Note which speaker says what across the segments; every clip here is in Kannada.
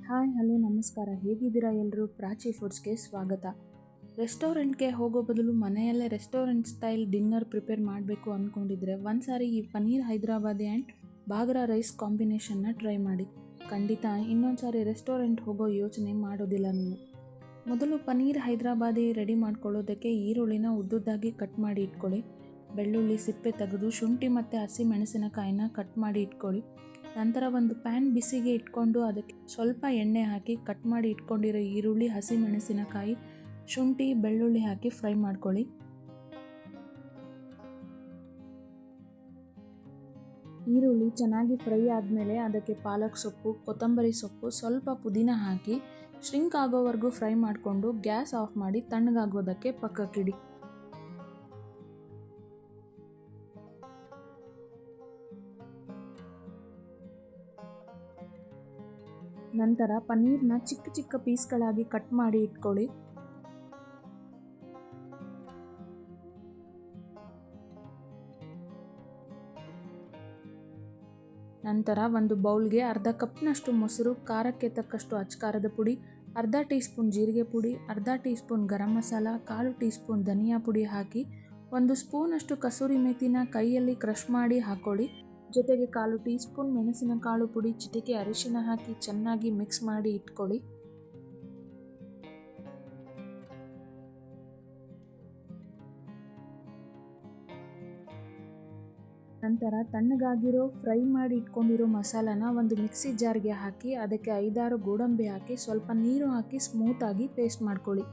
Speaker 1: ಹಾಯ್ ಹಲೋ ನಮಸ್ಕಾರ, ಹೇಗಿದ್ದೀರಾ ಎಲ್ಲರೂ? ಪ್ರಾಚಿ ಫುಡ್ಸ್ಗೆ ಸ್ವಾಗತ. ರೆಸ್ಟೋರೆಂಟ್ಗೆ ಹೋಗೋ ಬದಲು ಮನೆಯಲ್ಲೇ ರೆಸ್ಟೋರೆಂಟ್ ಸ್ಟೈಲ್ ಡಿನ್ನರ್ ಪ್ರಿಪೇರ್ ಮಾಡಬೇಕು ಅಂದ್ಕೊಂಡಿದ್ರೆ ಒಂದ್ಸಾರಿ ಈ ಪನ್ನೀರ್ ಹೈದರಾಬಾದಿ ಆ್ಯಂಡ್ ಬಾಗ್ರಾ ರೈಸ್ ಕಾಂಬಿನೇಷನ್ನ ಟ್ರೈ ಮಾಡಿ. ಖಂಡಿತ ಇನ್ನೊಂದು ಸಾರಿ ರೆಸ್ಟೋರೆಂಟ್ ಹೋಗೋ ಯೋಚನೆ ಮಾಡೋದಿಲ್ಲ ನೀವು. ಮೊದಲು ಪನ್ನೀರ್ ಹೈದರಾಬಾದಿ ರೆಡಿ ಮಾಡ್ಕೊಳ್ಳೋದಕ್ಕೆ ಈರುಳ್ಳಿನ ಉದ್ದುದ್ದಾಗಿ ಕಟ್ ಮಾಡಿ ಇಟ್ಕೊಳ್ಳಿ. ಬೆಳ್ಳುಳ್ಳಿ ಸಿಪ್ಪೆ ತೆಗೆದು ಶುಂಠಿ ಮತ್ತು ಹಸಿ ಮೆಣಸಿನಕಾಯಿನ ಕಟ್ ಮಾಡಿ ಇಟ್ಕೊಳ್ಳಿ. ನಂತರ ಒಂದು ಪ್ಯಾನ್ ಬಿಸಿಗೆ ಇಟ್ಕೊಂಡು ಅದಕ್ಕೆ ಸ್ವಲ್ಪ ಎಣ್ಣೆ ಹಾಕಿ ಕಟ್ ಮಾಡಿ ಇಟ್ಕೊಂಡಿರೋ ಈರುಳ್ಳಿ, ಹಸಿ ಮೆಣಸಿನಕಾಯಿ, ಶುಂಠಿ, ಬೆಳ್ಳುಳ್ಳಿ ಹಾಕಿ ಫ್ರೈ ಮಾಡ್ಕೊಳ್ಳಿ. ಈರುಳ್ಳಿ ಚೆನ್ನಾಗಿ ಫ್ರೈ ಆದಮೇಲೆ ಅದಕ್ಕೆ ಪಾಲಕ್ ಸೊಪ್ಪು, ಕೊತ್ತಂಬರಿ ಸೊಪ್ಪು, ಸ್ವಲ್ಪ ಪುದೀನ ಹಾಕಿ ಶ್ರಿಂಕ್ ಆಗೋವರೆಗೂ ಫ್ರೈ ಮಾಡಿಕೊಂಡು ಗ್ಯಾಸ್ ಆಫ್ ಮಾಡಿ ತಣ್ಣಗಾಗೋದಕ್ಕೆ ಪಕ್ಕಕ್ಕಿಡಿ. ನಂತರ ಪನ್ನೀರ್ನ ಚಿಕ್ಕ ಚಿಕ್ಕ ಪೀಸ್ಗಳಾಗಿ ಕಟ್ ಮಾಡಿ ಇಟ್ಕೊಳ್ಳಿ. ನಂತರ ಒಂದು ಬೌಲ್ಗೆ ಅರ್ಧ ಕಪ್ನಷ್ಟು ಮೊಸರು, ಖಾರಕ್ಕೆ ತಕ್ಕಷ್ಟು ಅಚ್ಚಕಾರದ ಪುಡಿ, ಅರ್ಧ ಟೀ ಸ್ಪೂನ್ ಜೀರಿಗೆ ಪುಡಿ, ಅರ್ಧ tea spoon garam masala, 1/4 tea spoon ಧನಿಯಾ ಪುಡಿ ಹಾಕಿ 1 ಸ್ಪೂನಷ್ಟು ಕಸೂರಿ ಮೇಥಿನ ಕೈಯಲ್ಲಿ ಕ್ರಷ್ ಮಾಡಿ ಹಾಕೊಳ್ಳಿ. ಜೊತೆಗೆ 1/4 ಟೀ ಸ್ಪೂನ್ ಮೆಣಸಿನಕಾಳು ಪುಡಿ, ಚಿಟಿಕೆ ಅರಿಶಿನ ಹಾಕಿ ಚೆನ್ನಾಗಿ ಮಿಕ್ಸ್ ಮಾಡಿ ಇಟ್ಕೊಳ್ಳಿ. ನಂತರ ತಣ್ಣಗಾಗಿರೋ ಫ್ರೈ ಮಾಡಿ ಇಟ್ಕೊಂಡಿರೋ ಮಸಾಲಾನ ಒಂದು ಮಿಕ್ಸಿ ಜಾರ್ಗೆ ಹಾಕಿ ಅದಕ್ಕೆ 5-6 ಗೋಡಂಬಿ ಹಾಕಿ ಸ್ವಲ್ಪ ನೀರು ಹಾಕಿ ಸ್ಮೂತಾಗಿ ಪೇಸ್ಟ್ ಮಾಡ್ಕೊಳ್ಳಿ.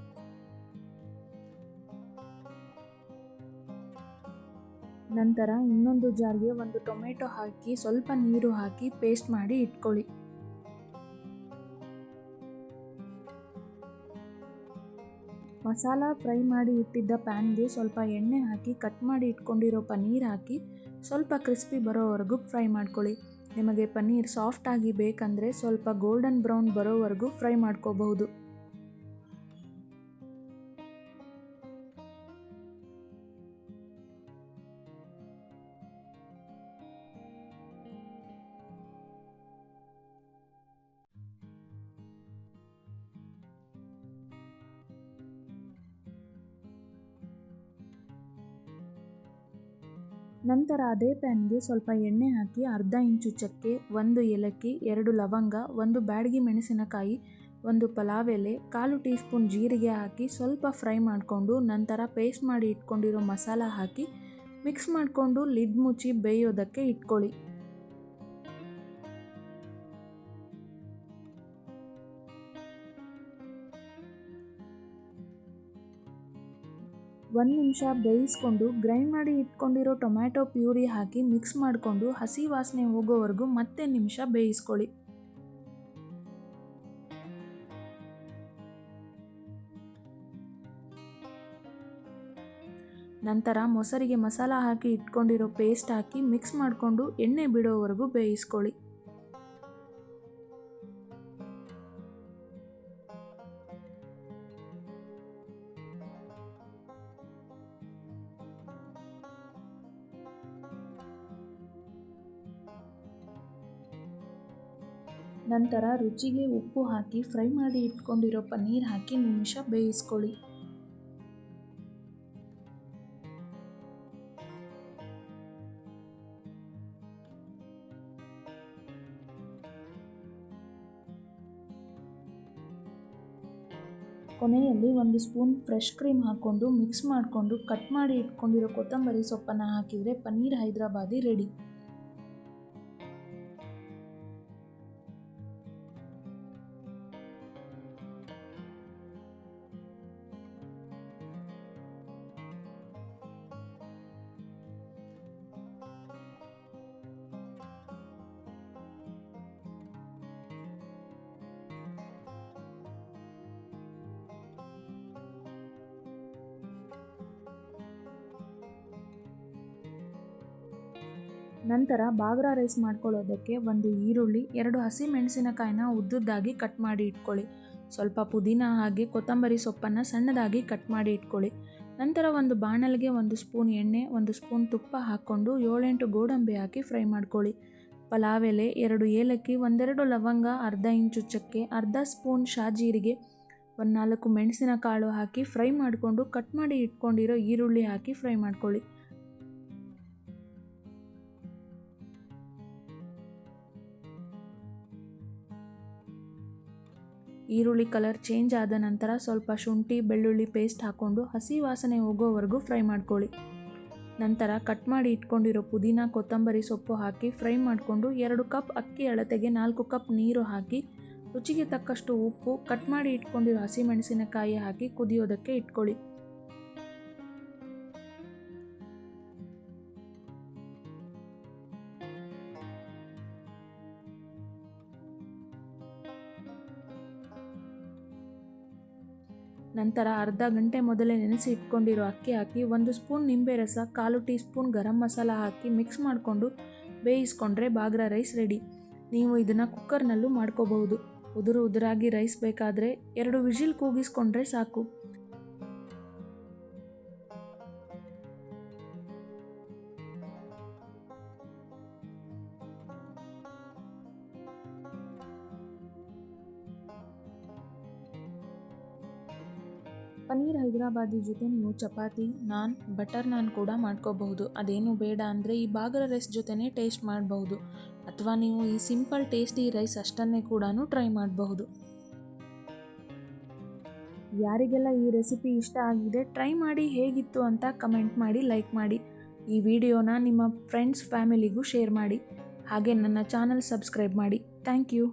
Speaker 1: ನಂತರ ಇನ್ನೊಂದು ಜಾರ್ಗೆ ಒಂದು ಟೊಮೆಟೊ ಹಾಕಿ ಸ್ವಲ್ಪ ನೀರು ಹಾಕಿ ಪೇಸ್ಟ್ ಮಾಡಿ ಇಟ್ಕೊಳ್ಳಿ. ಮಸಾಲ ಫ್ರೈ ಮಾಡಿ ಇಟ್ಟಿದ್ದ ಪ್ಯಾನ್ಗೆ ಸ್ವಲ್ಪ ಎಣ್ಣೆ ಹಾಕಿ ಕಟ್ ಮಾಡಿ ಇಟ್ಕೊಂಡಿರೋ ಪನ್ನೀರ್ ಹಾಕಿ ಸ್ವಲ್ಪ ಕ್ರಿಸ್ಪಿ ಬರೋವರೆಗೂ ಫ್ರೈ ಮಾಡ್ಕೊಳ್ಳಿ. ನಿಮಗೆ ಪನ್ನೀರ್ ಸಾಫ್ಟಾಗಿ ಬೇಕಂದರೆ ಸ್ವಲ್ಪ ಗೋಲ್ಡನ್ ಬ್ರೌನ್ ಬರೋವರೆಗೂ ಫ್ರೈ ಮಾಡ್ಕೋಬಹುದು. ನಂತರ ಅದೇ ಪ್ಯಾನ್ಗೆ ಸ್ವಲ್ಪ ಎಣ್ಣೆ ಹಾಕಿ ಅರ್ಧ ಇಂಚು ಚಕ್ಕೆ, 1 ಏಲಕ್ಕಿ, 2 ಲವಂಗ, 1 ಬ್ಯಾಡಗಿ ಮೆಣಸಿನಕಾಯಿ, 1 ಪಲಾವ್ ಎಲೆ, 1/4 ಟೀ ಸ್ಪೂನ್ ಜೀರಿಗೆ ಹಾಕಿ ಸ್ವಲ್ಪ ಫ್ರೈ ಮಾಡಿಕೊಂಡು ನಂತರ ಪೇಸ್ಟ್ ಮಾಡಿ ಇಟ್ಕೊಂಡಿರೋ ಮಸಾಲ ಹಾಕಿ ಮಿಕ್ಸ್ ಮಾಡಿಕೊಂಡು ಲಿಡ್ ಮುಚ್ಚಿ ಬೇಯೋದಕ್ಕೆ ಇಟ್ಕೊಳ್ಳಿ. 1 ನಿಮಿಷ ಬೇಯಿಸ್ಕೊಂಡು ಗ್ರೈಂಡ್ ಮಾಡಿ ಇಟ್ಕೊಂಡಿರೋ ಟೊಮ್ಯಾಟೊ ಪ್ಯೂರಿ ಹಾಕಿ ಮಿಕ್ಸ್ ಮಾಡಿಕೊಂಡು ಹಸಿ ವಾಸನೆ ಹೋಗೋವರೆಗೂ ಮತ್ತೆ ನಿಮಿಷ ಬೇಯಿಸ್ಕೊಳ್ಳಿ. ನಂತರ ಮೊಸರಿಗೆ ಮಸಾಲ ಹಾಕಿ ಇಟ್ಕೊಂಡಿರೋ ಪೇಸ್ಟ್ ಹಾಕಿ ಮಿಕ್ಸ್ ಮಾಡಿಕೊಂಡು ಎಣ್ಣೆ ಬಿಡೋವರೆಗೂ ಬೇಯಿಸ್ಕೊಳ್ಳಿ. ನಂತರ ರುಚಿಗೆ ಉಪ್ಪು ಹಾಕಿ ಫ್ರೈ ಮಾಡಿ ಇಟ್ಕೊಂಡಿರೋ ಪನ್ನೀರ್ ಹಾಕಿ ನಿಮಿಷ ಬೇಯಿಸ್ಕೊಳ್ಳಿ. ಕೊನೆಯಲ್ಲಿ 1 ಸ್ಪೂನ್ ಫ್ರೆಶ್ ಕ್ರೀಮ್ ಹಾಕ್ಕೊಂಡು ಮಿಕ್ಸ್ ಮಾಡಿಕೊಂಡು ಕಟ್ ಮಾಡಿ ಇಟ್ಕೊಂಡಿರೋ ಕೊತ್ತಂಬರಿ ಸೊಪ್ಪನ್ನು ಹಾಕಿದರೆ ಪನ್ನೀರ್ ಹೈದರಾಬಾದಿ ರೆಡಿ. ನಂತರ ಬಾಗ್ರಾ ರೈಸ್ ಮಾಡ್ಕೊಳ್ಳೋದಕ್ಕೆ 1 ಈರುಳ್ಳಿ, 2 ಹಸಿ ಮೆಣಸಿನಕಾಯಿನ ಉದ್ದುದ್ದಾಗಿ ಕಟ್ ಮಾಡಿ ಇಟ್ಕೊಳ್ಳಿ. ಸ್ವಲ್ಪ ಪುದೀನ ಹಾಗೆ ಕೊತ್ತಂಬರಿ ಸೊಪ್ಪನ್ನು ಸಣ್ಣದಾಗಿ ಕಟ್ ಮಾಡಿ ಇಟ್ಕೊಳ್ಳಿ. ನಂತರ ಒಂದು ಬಾಣಲೆಗೆ 1 ಸ್ಪೂನ್ ಎಣ್ಣೆ, 1 ಸ್ಪೂನ್ ತುಪ್ಪ ಹಾಕ್ಕೊಂಡು 7-8 ಗೋಡಂಬಿ ಹಾಕಿ ಫ್ರೈ ಮಾಡ್ಕೊಳ್ಳಿ. ಪಲಾವ್ ಎಲೆ, 2 ಏಲಕ್ಕಿ, 1-2 ಲವಂಗ, ಅರ್ಧ ಇಂಚು ಚಕ್ಕೆ, ಅರ್ಧ ಸ್ಪೂನ್ ಶಾಜೀರಿಗೆ, 4 ಮೆಣಸಿನಕಾಳು ಹಾಕಿ ಫ್ರೈ ಮಾಡಿಕೊಂಡು ಕಟ್ ಮಾಡಿ ಇಟ್ಕೊಂಡಿರೋ ಈರುಳ್ಳಿ ಹಾಕಿ ಫ್ರೈ ಮಾಡ್ಕೊಳ್ಳಿ. ಈರುಳ್ಳಿ ಕಲರ್ ಚೇಂಜ್ ಆದ ನಂತರ ಸ್ವಲ್ಪ ಶುಂಠಿ ಬೆಳ್ಳುಳ್ಳಿ ಪೇಸ್ಟ್ ಹಾಕ್ಕೊಂಡು ಹಸಿ ವಾಸನೆ ಹೋಗೋವರೆಗೂ ಫ್ರೈ ಮಾಡ್ಕೊಳ್ಳಿ. ನಂತರ ಕಟ್ ಮಾಡಿ ಇಟ್ಕೊಂಡಿರೋ ಪುದೀನ ಕೊತ್ತಂಬರಿ ಸೊಪ್ಪು ಹಾಕಿ ಫ್ರೈ ಮಾಡಿಕೊಂಡು 2 ಕಪ್ ಅಕ್ಕಿ ಅಳತೆಗೆ 4 ಕಪ್ ನೀರು ಹಾಕಿ ರುಚಿಗೆ ತಕ್ಕಷ್ಟು ಉಪ್ಪು, ಕಟ್ ಮಾಡಿ ಇಟ್ಕೊಂಡಿರೋ ಹಸಿಮೆಣಸಿನಕಾಯಿ ಹಾಕಿ ಕುದಿಯೋದಕ್ಕೆ ಇಟ್ಕೊಳ್ಳಿ. ನಂತರ ಅರ್ಧ ಗಂಟೆ ಮೊದಲೇ ನೆನೆಸಿ ಇಟ್ಕೊಂಡಿರೋ ಅಕ್ಕಿ ಹಾಕಿ 1 ಸ್ಪೂನ್ ನಿಂಬೆ ರಸ, 1/4 ಟೀ ಸ್ಪೂನ್ ಗರಂ ಮಸಾಲ ಹಾಕಿ ಮಿಕ್ಸ್ ಮಾಡಿಕೊಂಡು ಬೇಯಿಸ್ಕೊಂಡ್ರೆ ಬಾಗ್ರಾ ರೈಸ್ ರೆಡಿ. ನೀವು ಇದನ್ನು ಕುಕ್ಕರ್ನಲ್ಲೂ ಮಾಡ್ಕೋಬಹುದು. ಉದುರಾಗಿ ರೈಸ್ ಬೇಕಾದರೆ 2 ವಿಜಿಲ್ ಕೂಗಿಸ್ಕೊಂಡ್ರೆ ಸಾಕು. ಪನ್ನೀರ್ ಹೈದರಾಬಾದಿ ಜೊತೆ ನೀವು ಚಪಾತಿ, ನಾನ್, ಬಟರ್ ನಾನ್ ಕೂಡ ಮಾಡ್ಕೋಬಹುದು. ಅದೇನು ಬೇಡ ಅಂದರೆ ಈ ಬಾಗ್ರಾ ರೈಸ್ ಜೊತೆನೇ ಟೇಸ್ಟ್ ಮಾಡಬಹುದು, ಅಥವಾ ನೀವು ಈ ಸಿಂಪಲ್ ಟೇಸ್ಟಿ ರೈಸ್ ಅಷ್ಟನ್ನೇ ಕೂಡ ಟ್ರೈ ಮಾಡಬಹುದು. ಯಾರಿಗೆಲ್ಲ ಈ ರೆಸಿಪಿ ಇಷ್ಟ ಆಗಿದೆ ಟ್ರೈ ಮಾಡಿ ಹೇಗಿತ್ತು ಅಂತ ಕಮೆಂಟ್ ಮಾಡಿ, ಲೈಕ್ ಮಾಡಿ. ಈ ವಿಡಿಯೋನ ನಿಮ್ಮ ಫ್ರೆಂಡ್ಸ್ ಫ್ಯಾಮಿಲಿಗೂ ಶೇರ್ ಮಾಡಿ. ಹಾಗೆ ನನ್ನ ಚಾನಲ್ ಸಬ್ಸ್ಕ್ರೈಬ್ ಮಾಡಿ. Thank you.